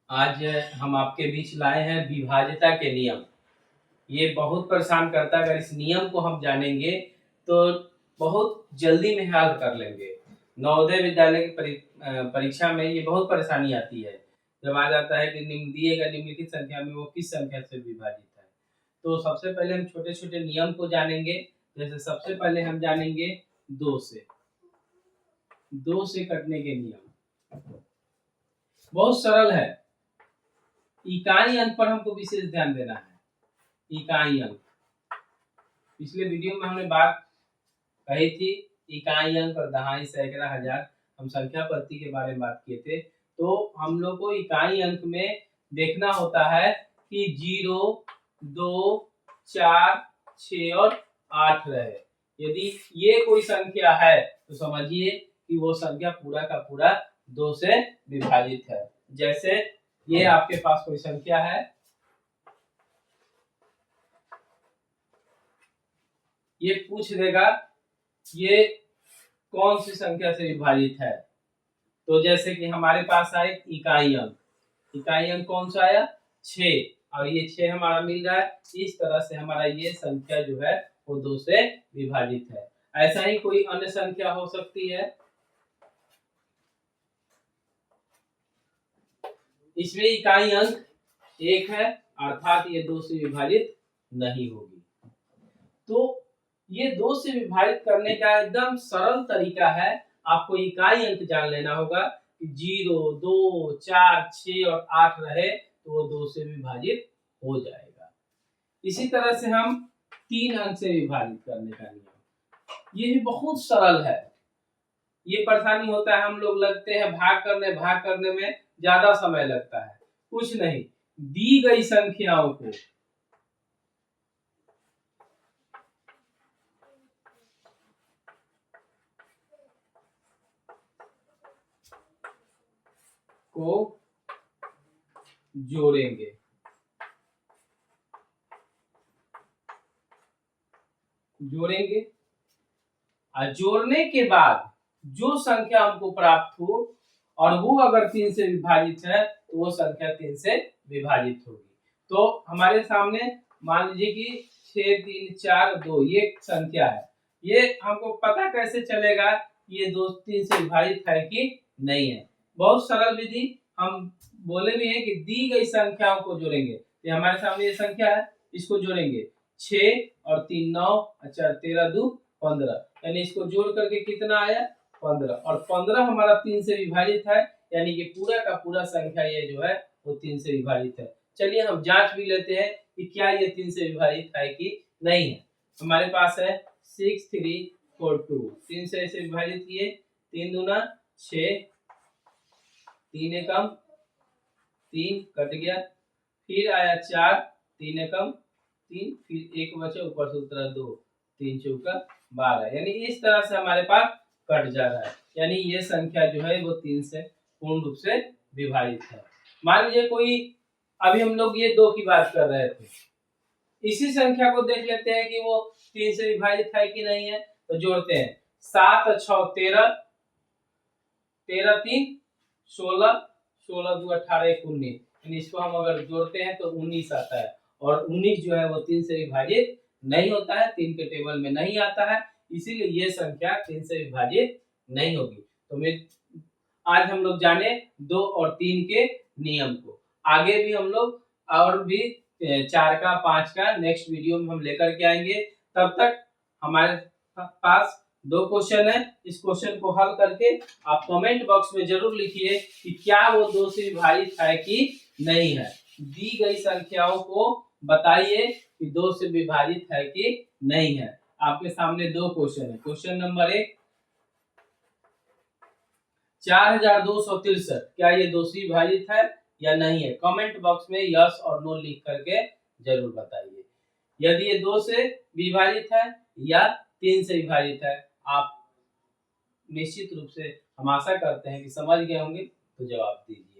आज हम आपके बीच लाए हैं विभाज्यता के नियम। ये बहुत परेशान करता है। अगर इस नियम को हम जानेंगे तो बहुत जल्दी में हल कर लेंगे। नवोदय विद्यालय की परीक्षा में ये बहुत परेशानी आती है। जब आ जाता है कि दिएगा निम्नलिखित संख्या में वो किस संख्या से विभाजित है। तो सबसे पहले हम छोटे छोटे नियम को जानेंगे। जैसे सबसे पहले हम जानेंगे दो से कटने के नियम। बहुत सरल है। इकाई अंक पर हमको विशेष ध्यान देना है। इकाई अंक, पिछले वीडियो में हमने बात कही थी इकाई अंक और दहाई, सैकड़ा, हजार, हम संख्या पद्धति के बारे में बात किए थे। तो हम लोग को इकाई अंक में देखना होता है कि 0, 2, 4, 6 और 8 रहे। यदि ये कोई संख्या है तो समझिए कि वो संख्या पूरा का पूरा 2 से विभाजित है। जैसे ये आपके पास कोई संख्या है, ये पूछ देगा ये कौन सी संख्या से विभाजित है। तो जैसे कि हमारे पास आए इकाई अंक कौन सा आया 6, और ये 6 हमारा मिल रहा है। इस तरह से हमारा ये संख्या जो है वो 2 से विभाजित है। ऐसा ही कोई अन्य संख्या हो सकती है। इसमें इकाई अंक 1 है, अर्थात ये 2 से विभाजित नहीं होगी। तो ये 2 से विभाजित करने का एकदम सरल तरीका है। आपको इकाई अंक जान लेना होगा कि 0, 2, 4, 6 और 8 रहे तो वो 2 से विभाजित हो जाएगा। इसी तरह से हम 3 अंक से विभाजित करने का नियम, ये भी बहुत सरल है। ये परेशानी होता है, हम लोग लगते हैं भाग करने में ज्यादा समय लगता है। कुछ नहीं, दी गई संख्याओं को जोड़ेंगे। और जोड़ने के बाद जो संख्या हमको प्राप्त हो और वो अगर 3 से विभाजित है तो वो संख्या 3 से विभाजित होगी। तो हमारे सामने मान लीजिए कि 6, 3, 4, 2 ये संख्या है। ये हमको पता कैसे चलेगा ये 2, 3 से विभाजित है कि नहीं है। बहुत सरल विधि, हम बोले भी है कि दी गई संख्याओं को जोड़ेंगे। तो हमारे सामने ये संख्या है, इसको जोड़ेंगे 6 और 3 9, अच्छा 13 2 15, यानी इसको जोड़ करके कितना आया 15, और 15 हमारा 3 से विभाजित है, यानी कि पूरा का पूरा संख्या ये जो है वो 3 से विभाजित है। चलिए हम जांच भी लेते हैं कि क्या ये 3 से विभाजित है कि नहीं है। हमारे पास है 6 3 4 2, 3 से ऐसे विभाजित किए, 3 दूना 6, 3 एकम 3 कट गया, फिर आया 4, 3 एकम 3, फिर 1 बचा, ऊपर से उतरा 2, 3 चौका 12, यानी इस तरह से हमारे पास कट जा रहा है। यानी ये संख्या जो है वो 3 से पूर्ण रूप से विभाजित है। मान लीजिए कोई, अभी हम लोग ये 2 की बात कर रहे थे, इसी संख्या को देख लेते हैं कि वो 3 से विभाजित है कि नहीं है। तो जोड़ते हैं 7 6 13, 13 3 16, 16 2 18 1 19, यानी इसको हम अगर जोड़ते हैं तो 19 आता है। और 19 जो है वो 3 से विभाजित नहीं होता है, 3 के टेबल में नहीं आता है, इसीलिए ये संख्या 3 से विभाजित नहीं होगी। तो मैं आज हम लोग जाने 2 और 3 के नियम को। आगे भी हम लोग और भी 4 का 5 का नेक्स्ट वीडियो में हम लेकर के आएंगे। तब तक हमारे पास 2 क्वेश्चन है, इस क्वेश्चन को हल करके आप कमेंट बॉक्स में जरूर लिखिए कि क्या वो 2 से विभाजित है कि नहीं है। दी गई संख्याओं को बताइए कि 2 से विभाजित है कि नहीं है। आपके सामने 2 क्वेश्चन है। क्वेश्चन नंबर 1, 4263, क्या ये 2 से विभाजित है या नहीं है। कमेंट बॉक्स में यस और नो लिख करके जरूर बताइए। यदि ये 2 से विभाजित है या 3 से विभाजित है, आप निश्चित रूप से हम आशा करते हैं कि समझ गए होंगे, तो जवाब दीजिए।